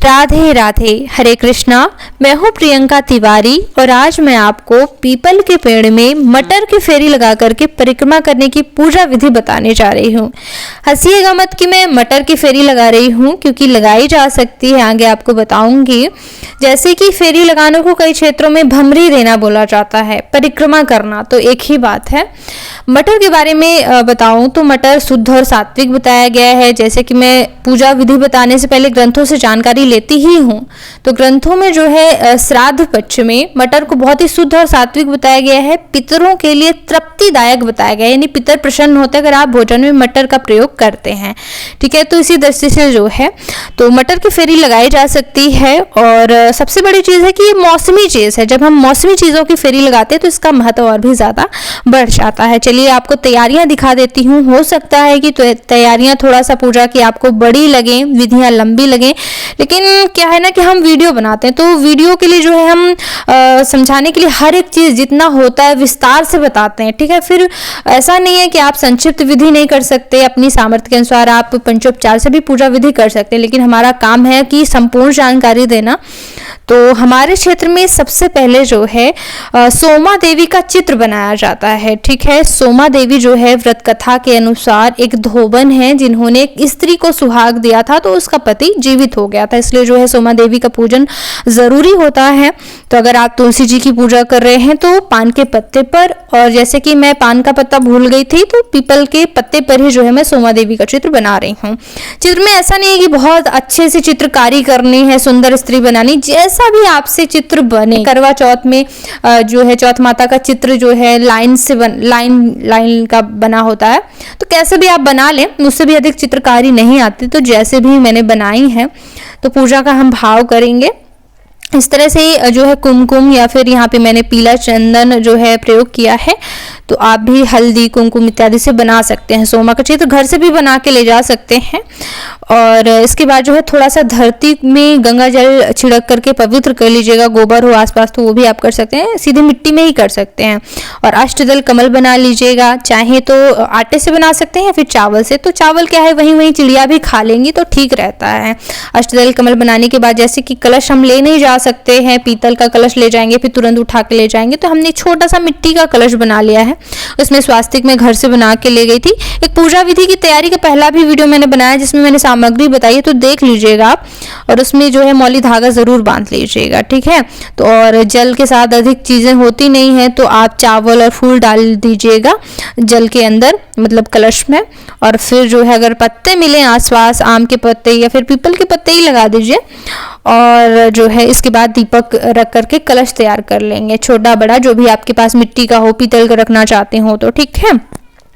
राधे राधे, हरे कृष्णा। मैं हूँ प्रियंका तिवारी और आज मैं आपको पीपल के पेड़ में मटर की फेरी लगा करके परिक्रमा करने की पूजा विधि बताने जा रही हूँ। हंसिएगा मत कि मैं मटर की फेरी लगा रही हूँ, क्योंकि लगाई जा सकती है, आगे आपको बताऊंगी। जैसे कि फेरी लगाने को कई क्षेत्रों में भमरी देना बोला जाता है, परिक्रमा करना तो एक ही बात है। मटर के बारे में बताऊं तो मटर शुद्ध और सात्विक बताया गया है। जैसे कि मैं पूजा विधि बताने से पहले ग्रंथों से जानकारी लेती ही हूँ, तो ग्रंथों में जो है श्राद्ध पक्ष में मटर को बहुत ही शुद्ध और सात्विक बताया गया है। पितरों के लिए तृप्तिदायक बताया गया है, यानी पितर प्रसन्न होते हैं अगर आप भोजन में मटर का प्रयोग करते हैं। ठीक है, तो इसी दृष्टि से जो है तो मटर की फेरी लगाई जा सकती है। और सबसे बड़ी चीज़ है कि ये मौसमी चीज़ है। जब हम मौसमी चीज़ों की फेरी लगाते हैं तो इसका महत्व और भी ज़्यादा बढ़ जाता है। चलिए आपको तैयारियां दिखा देती हूँ। हो सकता है कि तैयारियां थोड़ा सा पूजा की आपको बड़ी लगें, विधियां लंबी लगें, लेकिन क्या है ना कि हम वीडियो बनाते हैं तो वीडियो के लिए जो है हम समझाने के लिए हर एक चीज़ जितना होता है विस्तार से बताते हैं। ठीक है, फिर ऐसा नहीं है कि आप संक्षिप्त विधि नहीं कर सकते, अपनी सामर्थ्य के अनुसार आप पंचोपचार से भी पूजा विधि कर सकते हैं, लेकिन हमारा काम है कि संपूर्ण जानकारी देना। तो हमारे क्षेत्र में सबसे पहले जो है सोमा देवी का चित्र बनाया जाता है। ठीक है, सोमा देवी जो है व्रत कथा के अनुसार एक धोबन है जिन्होंने एक स्त्री को सुहाग दिया था, तो उसका पति जीवित हो गया था, इसलिए जो है सोमा देवी का पूजन जरूरी होता है। तो अगर आप तुलसी जी की पूजा कर रहे हैं तो पान के पत्ते पर, और जैसे कि मैं पान का पत्ता भूल गई थी तो पीपल के पत्ते पर ही जो है मैं सोमा देवी का चित्र बना रही हूँ। चित्र में ऐसा नहीं है कि बहुत अच्छे से चित्रकारी करनी है, सुंदर स्त्री बनानी, जैसा भी आपसे चित्र बने। करवा चौथ में जो है चौथ माता का चित्र जो है लाइन से लाइन का बना होता है, तो कैसे भी आप बना लें, मुझसे भी अधिक चित्रकारी नहीं आती, तो जैसे भी मैंने बनाई है। तो पूजा का हम भाव करेंगे इस तरह से जो है कुमकुम या फिर यहाँ पे मैंने पीला चंदन जो है प्रयोग किया है, तो आप भी हल्दी कुमकुम इत्यादि से बना सकते हैं। सोमा का चित्र घर से भी बना के ले जा सकते हैं। और इसके बाद जो है थोड़ा सा धरती में गंगा जल छिड़क करके पवित्र कर लीजिएगा। गोबर हो आसपास तो वो भी आप कर सकते हैं, सीधे मिट्टी में ही कर सकते हैं। और अष्टदल कमल बना लीजिएगा, चाहे तो आटे से बना सकते हैं या फिर चावल से। तो चावल क्या है, वहीं चिड़िया भी खा लेंगी तो ठीक रहता है। अष्टदल कमल बनाने के बाद जैसे कि कलश हम ले नहीं जा सकते हैं, पीतल का कलश ले जाएंगे फिर तुरंत उठा के ले जाएंगे, तो हमने छोटा सा मिट्टी का कलश बना लिया है। उसमें स्वास्तिक में घर से बना के ले गई थी। एक पूजा विधि की तैयारी का पहला भी वीडियो मैंने बनाया जिसमें मैंने सामग्री बताई है, तो देख लीजिएगा आप। और उसमें जो है मौली धागा जरूर बांध लीजिएगा। ठीक है, तो और जल के साथ अधिक चीजें होती नहीं है, तो आप चावल और फूल डाल दीजिएगा जल के अंदर, मतलब कलश में। और फिर जो है अगर पत्ते मिले आसपास, आम के पत्ते या फिर पीपल के पत्ते ही लगा दीजिए। और जो है इसके बाद दीपक रख करके कलश तैयार कर लेंगे, छोटा बड़ा जो भी आपके पास मिट्टी का हो, पीतल का रखना चाहते हो तो ठीक है।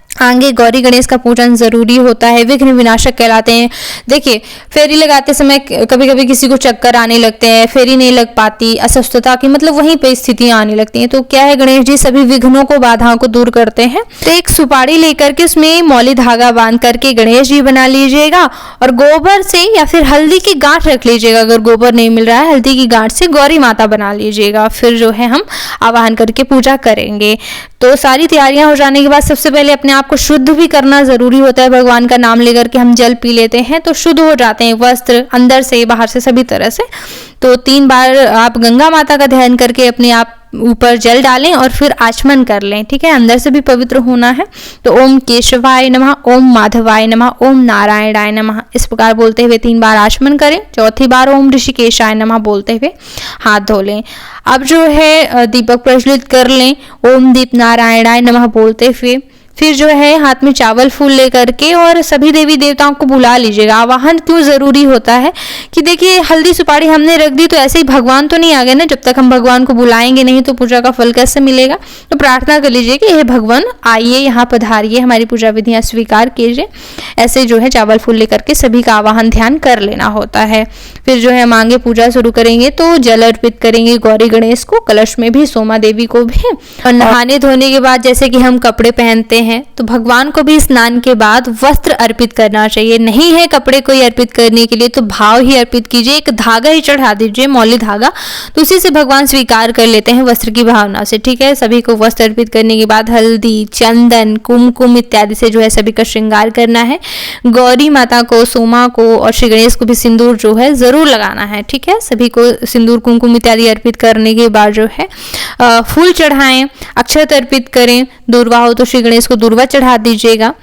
आगे गौरी गणेश का पूजन जरूरी होता है, विघ्न विनाशक कहलाते हैं। देखिए फेरी लगाते समय कभी कभी किसी को चक्कर आने लगते हैं, फेरी नहीं लग पाती, अस्वस्थता की मतलब वहीं पे स्थितियां आने लगती हैं। तो क्या है, गणेश जी सभी विघ्नों को, बाधाओं को दूर करते हैं। तो एक सुपारी लेकर के उसमें मौली धागा बांध करके गणेश जी बना लीजिएगा और गोबर से या फिर हल्दी की गांठ रख लीजिएगा। अगर गोबर नहीं मिल रहा है, हल्दी की गांठ से गौरी माता बना लीजिएगा। फिर जो है हम आवाहन करके पूजा करेंगे। तो सारी तैयारियां हो जाने के बाद सबसे पहले अपने आप को शुद्ध भी करना जरूरी होता है। भगवान का नाम लेकर के हम जल पी लेते हैं तो शुद्ध हो जाते हैं, वस्त्र अंदर से बाहर से सभी तरह से। तो 3 बार आप गंगा माता का ध्यान करके अपने आप ऊपर जल डालें और फिर आचमन कर लें। ठीक है, अंदर से भी पवित्र होना है। तो ओम केशवाय नमः, ओम माधवाय नमः, ओम नारायणाय नमः, इस प्रकार बोलते हुए 3 बार आचमन करें। चौथी बार ओम ऋषिकेशाय नमः बोलते हुए हाथ धो लें। अब जो है दीपक प्रज्वलित कर लें, ओम दीप नारायणाय नमः बोलते हुए। फिर जो है हाथ में चावल फूल लेकर के और सभी देवी देवताओं को बुला लीजिएगा। आवाहन क्यों जरूरी होता है कि देखिए हल्दी सुपारी हमने रख दी तो ऐसे ही भगवान तो नहीं आ गए ना, जब तक हम भगवान को बुलाएंगे नहीं तो पूजा का फल कैसे मिलेगा। तो प्रार्थना कर लीजिए कि हे भगवान आइए, यहाँ पधारिए, हमारी पूजा विधियाँ स्वीकार कीजिए। ऐसे जो है चावल फूल लेकर के सभी का आवाहन ध्यान कर लेना होता है। फिर जो है हम आगे पूजा शुरू करेंगे तो जल अर्पित करेंगे गौरी गणेश को, कलश में भी, सोमा देवी को भी। और नहाने धोने के बाद जैसे कि हम कपड़े पहनते हैं, हैं तो भगवान को भी स्नान के बाद वस्त्र अर्पित करना चाहिए। नहीं है कपड़े कोई अर्पित करने के लिए तो भाव ही अर्पित कीजिए, एक धागा ही चढ़ा दीजिए, मौली धागा, तो उसी से भगवान स्वीकार कर लेते हैं वस्त्र की भावना से। ठीक है, सभी को वस्त्र अर्पित करने के बाद हल्दी, चंदन, कुमकुम इत्यादि से जो है सभी का श्रृंगार करना है। गौरी माता को, सोमा को और श्री गणेश को भी सिंदूर जो है जरूर लगाना है। ठीक है, सभी को सिंदूर, कुमकुम इत्यादि अर्पित करने के बाद जो है फूल चढ़ाएं, अक्षत अर्पित करें, दूर्वा हो तो श्री गणेश को दूर्वा चढ़ा दीजिएगा।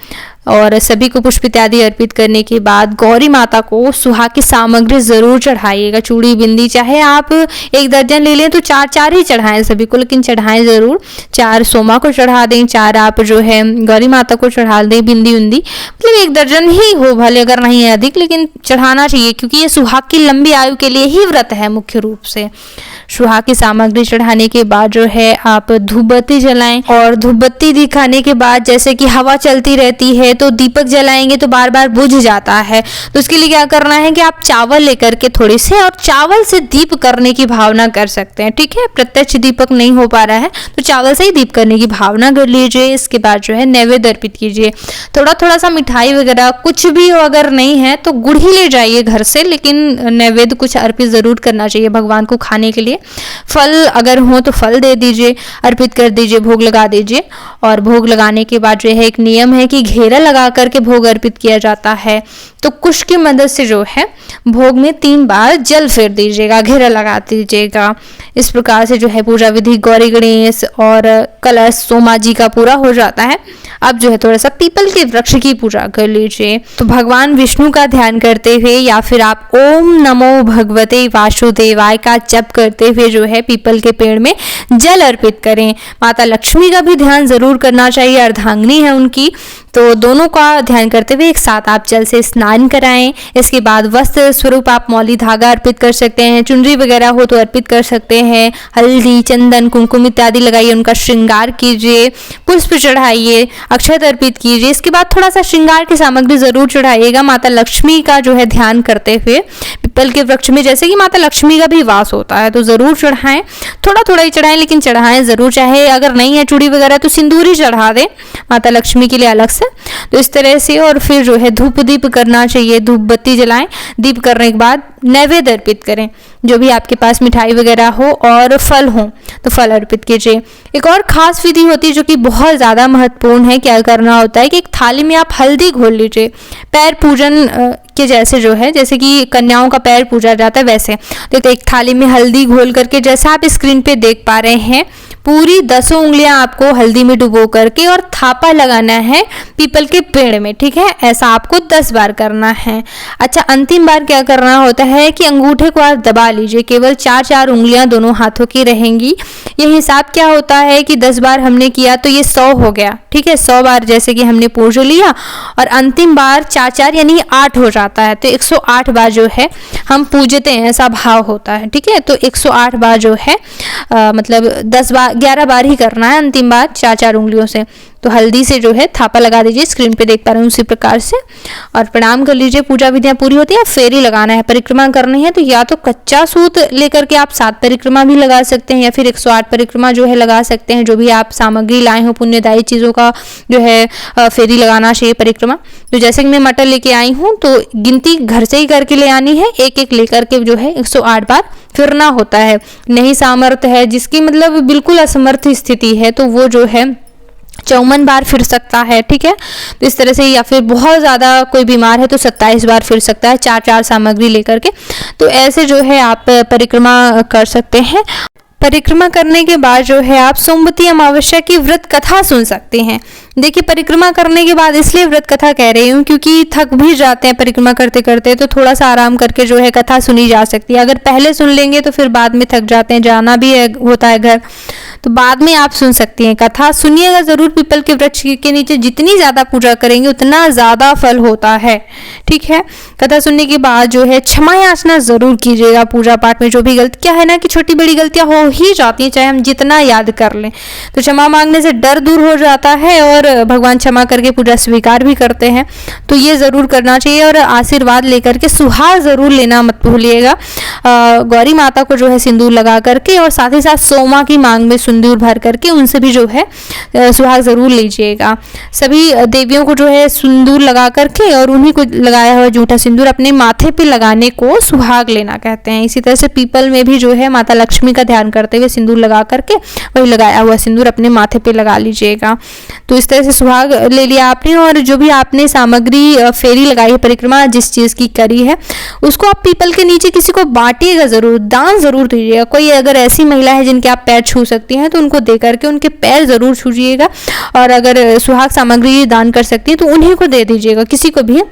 और सभी को पुष्प इत्यादि अर्पित करने के बाद गौरी माता को सुहाग की सामग्री जरूर चढ़ाइएगा। चूड़ी, बिंदी, चाहे आप 1 दर्जन ले लें तो 4-4 ही चढ़ाएं सभी को, लेकिन चढ़ाएं जरूर। 4 सोमा को चढ़ा दें, 4 आप जो है गौरी माता को चढ़ा दें, बिंदी उंदी, मतलब 1 दर्जन ही हो भले, अगर नहीं है अधिक, लेकिन चढ़ाना चाहिए क्योंकि ये सुहाग की लंबी आयु के लिए ही व्रत है मुख्य रूप से। सुहाग की सामग्री चढ़ाने के बाद जो है आप धूप बत्ती जलाएं, और धूप बत्ती दिखाने के बाद जैसे कि हवा चलती रहती है तो दीपक जलाएंगे तो बार बार बुझ जाता है, तो उसके लिए क्या करना है कि आप चावल लेकर के थोड़ी से, और चावल से दीप करने की भावना कर सकते हैं। ठीक है, प्रत्यक्ष दीपक नहीं हो पा रहा है तो चावल से ही दीप करने की भावना कर लीजिए। इसके बाद जो है नैवेद्य अर्पित कीजिए, थोड़ा थोड़ा सा मिठाई वगैरह कुछ भी हो, अगर नहीं है तो गुड़ ही ले जाइए घर से, लेकिन नैवेद्य कुछ अर्पित जरूर करना चाहिए भगवान को खाने के लिए। फल अगर हो तो फल दे दीजिए, अर्पित कर दीजिए, भोग लगा दीजिए। और भोग लगाने के बाद जो है एक नियम है कि घेरा लगा करके भोग अर्पित किया जाता है, तो कुश की मदद से जो है भोग में 3 बार जल फेर दीजिएगा, घेरा लगा दीजिएगा। इस प्रकार से जो है पूजा विधि गौरी गणेश और कलश सोमा जी का पूरा हो जाता है। अब जो है थोड़ा सा पीपल के वृक्ष की पूजा कर लीजिए। तो भगवान विष्णु का ध्यान करते हुए या फिर आप ओम नमो भगवते वासुदेवाय का जप करते हुए जो है पीपल के पेड़ में जल अर्पित करें। माता लक्ष्मी का भी ध्यान जरूर करना चाहिए, अर्धांगिनी है उनकी, तो दोनों का ध्यान करते हुए एक साथ आप जल से स्नान कराएं। इसके बाद वस्त्र स्वरूप आप मौली धागा अर्पित कर सकते हैं, चुनरी वगैरह हो तो अर्पित कर सकते हैं, हल्दी, चंदन, कुमकुम इत्यादि लगाइए, उनका श्रृंगार कीजिए, पुष्प चढ़ाइए, अक्षत अर्पित कीजिए। इसके बाद थोड़ा सा श्रृंगार की सामग्री जरूर चढ़ाइएगा माता लक्ष्मी का जो है ध्यान करते हुए। पीपल के वृक्ष में जैसे कि माता लक्ष्मी का भी वास होता है तो जरूर चढ़ाएं, थोड़ा थोड़ा ही चढ़ाएं लेकिन चढ़ाएं जरूर। चाहे अगर नहीं है चूड़ी वगैरह तो सिंदूर ही चढ़ा दें माता लक्ष्मी के लिए अलग से। तो इस तरह से, और फिर जो है धूप दीप करना चाहिए, धूप बत्ती जलाएं। दीप करने के बाद नैवेद्य अर्पित करें, जो भी आपके पास मिठाई वगैरह हो और फल हो तो फल अर्पित कीजिए। एक और खास विधि होती है जो कि बहुत ज़्यादा महत्वपूर्ण है। क्या करना होता है कि एक थाली में आप हल्दी घोल लीजिए, पैर पूजन के जैसे जो है, जैसे कि कन्याओं का पैर पूजा जाता है वैसे। तो एक थाली में हल्दी घोल करके, जैसा आप स्क्रीन पे देख पा रहे हैं, पूरी 10 उंगलियां आपको हल्दी में डुबो करके और थापा लगाना है पीपल के पेड़ में। ठीक है, ऐसा आपको 10 बार करना है। अच्छा, अंतिम बार क्या करना होता है कि अंगूठे को आप दबा लीजिए, केवल 4-4 उंगलियां दोनों हाथों की रहेंगी। ये हिसाब क्या होता है कि 10 बार हमने किया तो ये 100 हो गया। ठीक है, 100 बार जैसे कि हमने पूज लिया, और अंतिम बार 4-4 यानी 8 हो जाता है, तो 108 बार जो है हम पूजते हैं, ऐसा भाव होता है। ठीक है, तो 108 बार जो है मतलब 11 बार ही करना है, अंतिम बार 4-4 उंगलियों से। तो हल्दी से जो है थापा लगा दीजिए, स्क्रीन पे देख पा रहे हैं उसी प्रकार से, और प्रणाम कर लीजिए। पूजा विधियां पूरी होती है, फेरी लगाना है, परिक्रमा करनी है, तो या तो कच्चा सूत लेकर के आप 7 परिक्रमा भी लगा सकते हैं, या फिर 108 परिक्रमा जो है लगा सकते हैं। जो भी आप सामग्री लाए हो पुण्यदायी चीज़ों का जो है फेरी लगाना चाहिए, परिक्रमा। तो जैसे कि मैं मटर लेके आई हूँ तो गिनती घर से ही करके ले आनी है, एक एक लेकर के जो है 108 बार फिरना होता है। नहीं सामर्थ्य है, जिसकी मतलब बिल्कुल असमर्थ स्थिति है, तो वो जो है 54 बार फिर सकता है। ठीक है, तो इस तरह से, या फिर बहुत ज़्यादा कोई बीमार है तो 27 बार फिर सकता है, 4-4 सामग्री लेकर के। तो ऐसे जो है आप परिक्रमा कर सकते हैं। परिक्रमा करने के बाद जो है आप सोमवती अमावस्या की व्रत कथा सुन सकते हैं। देखिए, परिक्रमा करने के बाद इसलिए व्रत कथा कह रही हूँ क्योंकि थक भी जाते हैं परिक्रमा करते करते, तो थोड़ा सा आराम करके जो है कथा सुनी जा सकती है। अगर पहले सुन लेंगे तो फिर बाद में थक जाते हैं, जाना भी होता है घर, तो बाद में आप सुन सकती हैं कथा। सुनिएगा जरूर, पीपल के वृक्ष के नीचे जितनी ज़्यादा पूजा करेंगे उतना ज़्यादा फल होता है। ठीक है, कथा सुनने के बाद जो है क्षमा याचना जरूर कीजिएगा। पूजा पाठ में जो भी गलतियाँ है ना, कि छोटी बड़ी गलतियाँ हो ही जाती हैं, चाहे हम जितना याद कर लें, तो क्षमा मांगने से डर दूर हो जाता है और भगवान क्षमा करके पूजा स्वीकार भी करते हैं। तो ये ज़रूर करना चाहिए, और आशीर्वाद लेकर के सुहाग ज़रूर लेना मत भूलिएगा। गौरी माता को जो है सिंदूर लगा करके और साथ ही साथ सोमा की मांग में सिंदूर भर करके उनसे भी जो है सुहाग ज़रूर लीजिएगा। सभी देवियों को जो है सिंदूर लगा करके और उन्हीं को लगाया हुआ जूठा सिंदूर अपने माथे पे लगाने को सुहाग लेना कहते हैं। इसी तरह से पीपल में भी जो है माता लक्ष्मी का ध्यान करते हुए सिंदूर लगा करके वही लगाया हुआ सिंदूर अपने माथे पे लगा लीजिएगा। तो इस तरह से सुहाग ले लिया आपने, और जो भी आपने सामग्री फेरी लगाई है, परिक्रमा जिस चीज़ की करी है, उसको आप पीपल के नीचे किसी को बांटिएगा ज़रूर, दान ज़रूर दीजिएगा। कोई अगर ऐसी महिला है जिनके आप पैर छू सकती हैं तो उनको दे करके उनके पैर ज़रूर छूजिएगा, और अगर सुहाग सामग्री दान कर सकती हैं तो उन्हीं को दे दीजिएगा, किसी को भी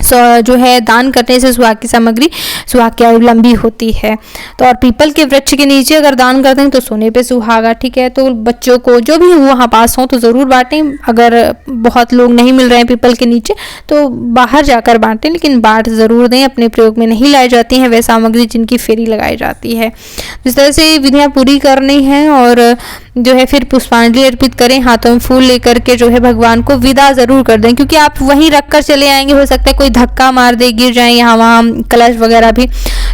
जो है दान करने से सुहाग की सामग्री, सुहाग की आयु लंबी होती है। तो और पीपल के वृक्ष के नीचे अगर दान करते हैं तो सोने पे सुहागा, ठीक है। तो बच्चों को जो भी वहाँ पास हो तो ज़रूर बांटें। अगर बहुत लोग नहीं मिल रहे हैं पीपल के नीचे तो बाहर जाकर बांटें, लेकिन बांट ज़रूर दें। अपने प्रयोग में नहीं लाई जाती हैं वह सामग्री जिनकी फेरी लगाई जाती है। इस तरह से विधियाँ पूरी करनी हैं और जो है फिर पुष्पांजलि अर्पित करें, हाथों में फूल लेकर के जो है भगवान को विदा ज़रूर कर दें, क्योंकि आप वहीं रख कर चले आएंगे, हो सकता है कोई धक्का मार दे, गिर जाए यहाँ वहाँ कलश वगैरह भी,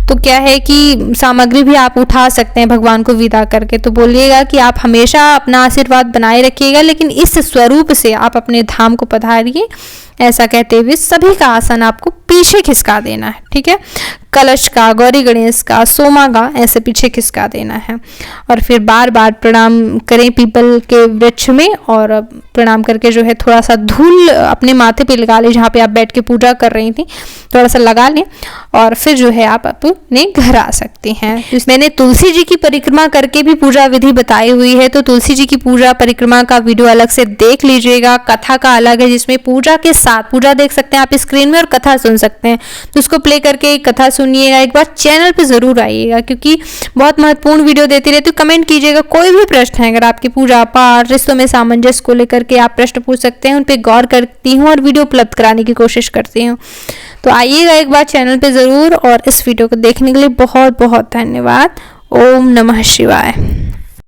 तो क्या है कि सामग्री भी आप उठा सकते हैं भगवान को विदा करके। तो बोलिएगा कि आप हमेशा अपना आशीर्वाद बनाए रखिएगा, लेकिन इस स्वरूप से आप अपने धाम को पधारिए, ऐसा कहते हुए सभी का आसन आपको पीछे खिसका देना है, ठीक है। कलश का, गौरी गणेश का, सोमा का ऐसे पीछे खिसका देना है, और फिर बार बार प्रणाम करें पीपल के वृक्ष में, और प्रणाम करके जो है थोड़ा सा धूल अपने माथे पे लगा लें, जहाँ पे आप बैठ के पूजा कर रही थी थोड़ा सा लगा लें, और फिर जो है आप अपने घर आ सकती हैं। मैंने तुलसी जी की परिक्रमा करके भी पूजा विधि बताई हुई है, तो तुलसी जी की पूजा परिक्रमा का वीडियो अलग से देख लीजिएगा। कथा का अलग है जिसमें पूजा के साथ पूजा देख सकते हैं आप स्क्रीन में और कथा सुन सकते हैं, तो उसको प्ले करके कथा सुनिएगा। एक बार चैनल पे ज़रूर आइएगा, क्योंकि बहुत महत्वपूर्ण वीडियो देती रहती हूँ। कमेंट कीजिएगा, कोई भी प्रश्न है अगर आपकी पूजा पाठ रिश्तों में सामंजस्य को लेकर के आप प्रश्न पूछ सकते हैं, उन पर गौर करती हूँ और वीडियो उपलब्ध कराने की कोशिश करती हूँ। तो आइएगा एक बार चैनल पे ज़रूर, और इस वीडियो को देखने के लिए बहुत बहुत धन्यवाद। ओम नमः शिवाय।